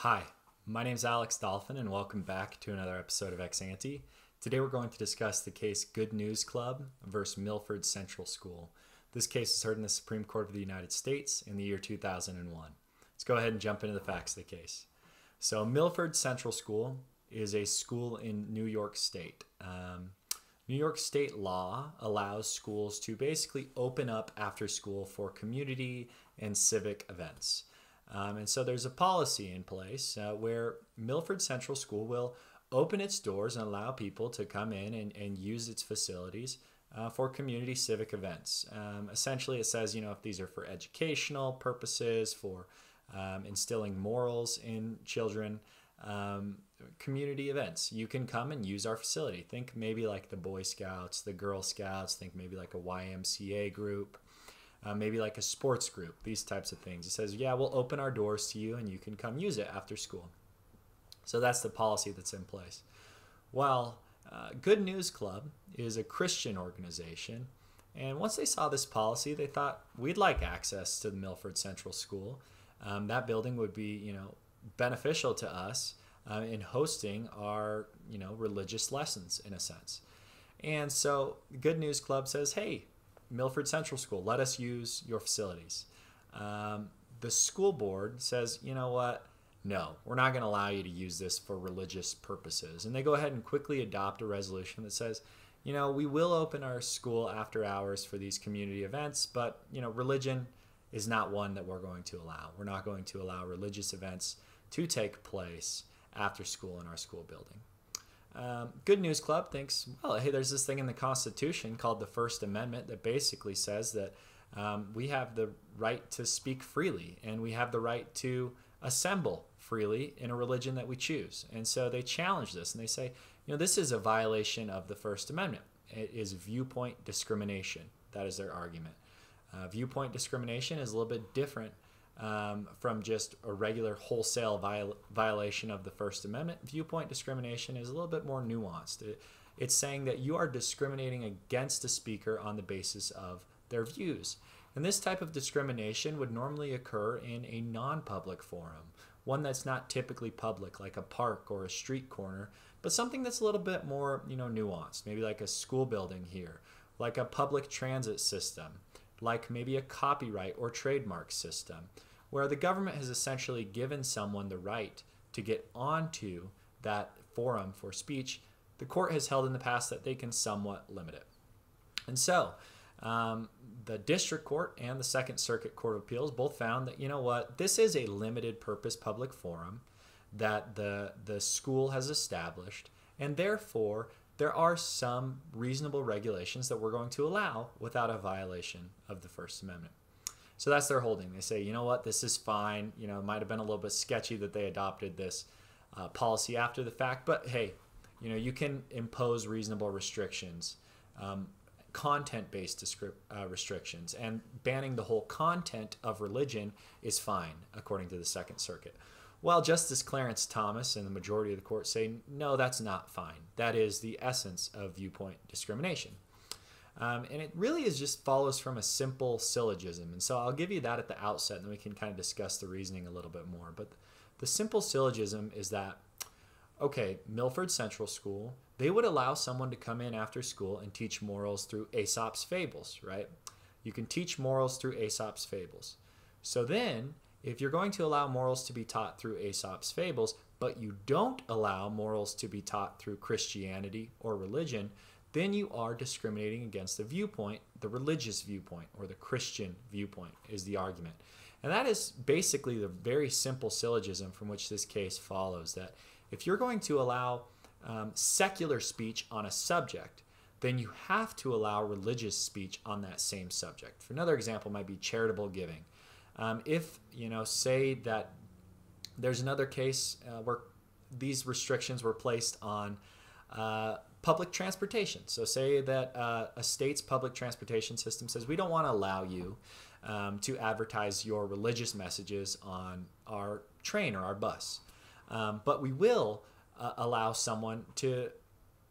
Hi, my name is Alex Dolphin and welcome back to another episode of Ex Ante. Today we're going to discuss the case Good News Club versus Milford Central School. This case is heard in the Supreme Court of the United States in the year 2001. Let's go ahead and jump into the facts of the case. So Milford Central School is a school in New York State. New York State law allows schools to basically open up after school for community and civic events. And so there's a policy in place where Milford Central School will open its doors and allow people to come in and use its facilities for community civic events. Essentially, it says, if these are for educational purposes, for instilling morals in children, community events, you can come and use our facility. Think maybe like the Boy Scouts, the Girl Scouts, think maybe like a YMCA group. Maybe like a sports group, these types of things. It says, yeah, we'll open our doors to you and you can come use it after school. So that's the policy that's in place. Well, Good News Club is a Christian organization. And once they saw this policy, they thought, we'd like access to the Milford Central School. That building would be, beneficial to us in hosting our, religious lessons in a sense. And so Good News Club says, hey, Milford Central School, let us use your facilities. The school board says, you know what? No, we're not going to allow you to use this for religious purposes. And they go ahead and quickly adopt a resolution that says, we will open our school after hours for these community events, but, religion is not one that we're going to allow. We're not going to allow religious events to take place after school in our school building. Good News Club thinks, well, hey, there's this thing in the Constitution called the First Amendment that basically says that we have the right to speak freely and we have the right to assemble freely in a religion that we choose. And so they challenge this and they say, this is a violation of the First Amendment. It is viewpoint discrimination. That is their argument. Viewpoint discrimination is a little bit different from just a regular wholesale violation of the First Amendment. Viewpoint discrimination is a little bit more nuanced. It's saying that you are discriminating against a speaker on the basis of their views. And this type of discrimination would normally occur in a non-public forum, one that's not typically public, like a park or a street corner, but something that's a little bit more, nuanced, maybe like a school building here, like a public transit system, like maybe a copyright or trademark system, where the government has essentially given someone the right to get onto that forum for speech. The court has held in the past that they can somewhat limit it. And so the district court and the Second Circuit Court of Appeals both found that, this is a limited purpose public forum that the school has established, and therefore there are some reasonable regulations that we're going to allow without a violation of the First Amendment. So that's their holding. They say, this is fine. It might have been a little bit sketchy that they adopted this policy after the fact, but hey, you can impose reasonable restrictions, content-based restrictions, and banning the whole content of religion is fine, according to the Second Circuit. Well, Justice Clarence Thomas and the majority of the court say, no, that's not fine. That is the essence of viewpoint discrimination. And it really just follows from a simple syllogism. And so I'll give you that at the outset, and then we can kind of discuss the reasoning a little bit more. But the simple syllogism is that, okay, Milford Central School, they would allow someone to come in after school and teach morals through Aesop's fables, right? You can teach morals through Aesop's fables. So then, if you're going to allow morals to be taught through Aesop's fables, but you don't allow morals to be taught through Christianity or religion, then you are discriminating against the viewpoint, the religious viewpoint, or the Christian viewpoint is the argument. And that is basically the very simple syllogism from which this case follows, that if you're going to allow secular speech on a subject, then you have to allow religious speech on that same subject. For another example might be charitable giving. If, say that there's another case where these restrictions were placed on public transportation. So say that a state's public transportation system says, we don't want to allow you to advertise your religious messages on our train or our bus. But we will allow someone to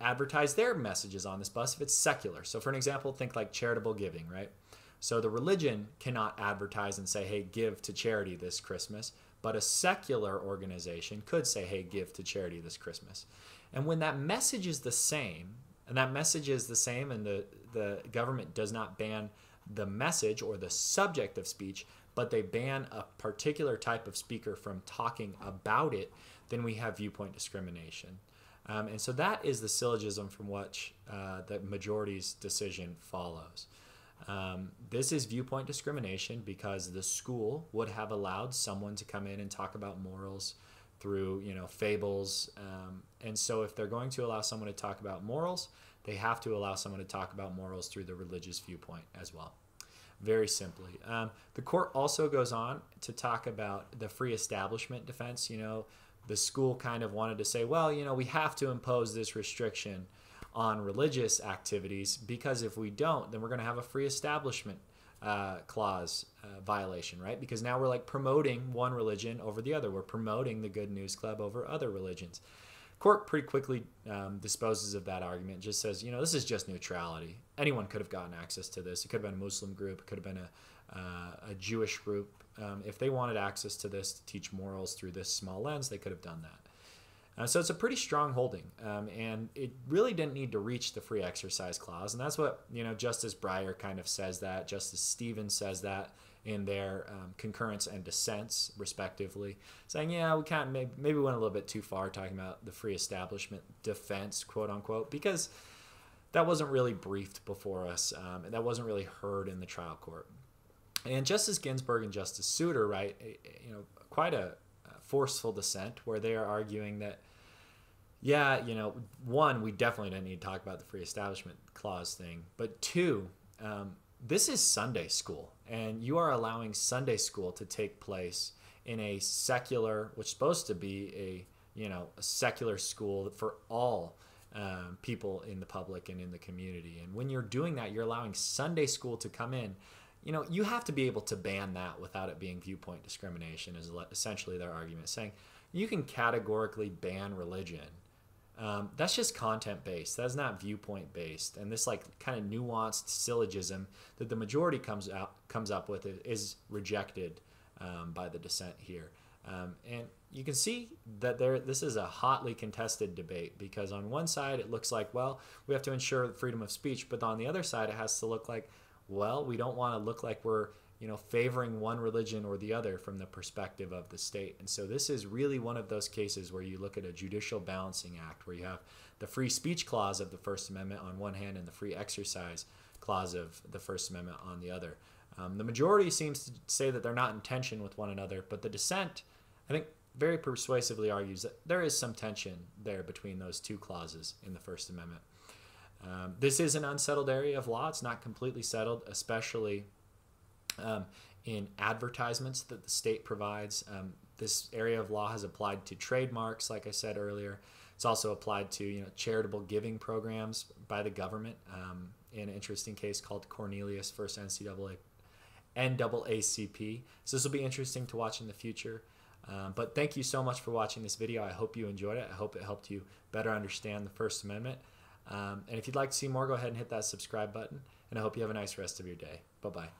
advertise their messages on this bus if it's secular. So for an example, think like charitable giving, right? So the religion cannot advertise and say, hey, give to charity this Christmas, but a secular organization could say, hey, give to charity this Christmas. And when that message is the same, and the government does not ban the message or the subject of speech, but they ban a particular type of speaker from talking about it, then we have viewpoint discrimination. And so that is the syllogism from which the majority's decision follows. This is viewpoint discrimination because the school would have allowed someone to come in and talk about morals through, fables. And so if they're going to allow someone to talk about morals, they have to allow someone to talk about morals through the religious viewpoint as well. Very simply. The court also goes on to talk about the free establishment defense. The school kind of wanted to say, well, we have to impose this restriction on religious activities because if we don't, then we're going to have a free establishment clause violation, right? Because now we're like promoting one religion over the other. We're promoting the Good News Club over other religions. Court pretty quickly disposes of that argument, just says, this is just neutrality. Anyone could have gotten access to this. It could have been a Muslim group. It could have been a Jewish group. If they wanted access to this to teach morals through this small lens, they could have done that. So it's a pretty strong holding, and it really didn't need to reach the free exercise clause. And that's what, Justice Breyer kind of says that. Justice Stevens says that in their concurrence and dissents, respectively, saying, yeah, we can't, maybe we went a little bit too far talking about the free establishment defense, quote unquote, because that wasn't really briefed before us. That wasn't really heard in the trial court. And Justice Ginsburg and Justice Souter write, quite a forceful dissent where they are arguing that, yeah, one, we definitely don't need to talk about the free establishment clause thing, but two, this is Sunday school, and you are allowing Sunday school to take place in a secular, which is supposed to be a secular school for all people in the public and in the community. And when you're doing that, you're allowing Sunday school to come in. You have to be able to ban that without it being viewpoint discrimination, is essentially their argument, saying you can categorically ban religion. That's just content-based. That's not viewpoint-based. And this kind of nuanced syllogism that the majority comes up with is rejected by the dissent here. And you can see that this is a hotly contested debate because on one side it looks like, well, we have to ensure freedom of speech, but on the other side it has to look like, well, we don't want to look like we're favoring one religion or the other from the perspective of the state. And so this is really one of those cases where you look at a judicial balancing act where you have the free speech clause of the First Amendment on one hand and the free exercise clause of the First Amendment on the other. The majority seems to say that they're not in tension with one another, but the dissent, I think, very persuasively argues that there is some tension there between those two clauses in the First Amendment. This is an unsettled area of law. It's not completely settled, especially in advertisements that the state provides. This area of law has applied to trademarks, like I said earlier. It's also applied to charitable giving programs by the government in an interesting case called Cornelius versus NAACP. So this will be interesting to watch in the future. But thank you so much for watching this video. I hope you enjoyed it. I hope it helped you better understand the First Amendment. And if you'd like to see more, go ahead and hit that subscribe button. And I hope you have a nice rest of your day. Bye-bye.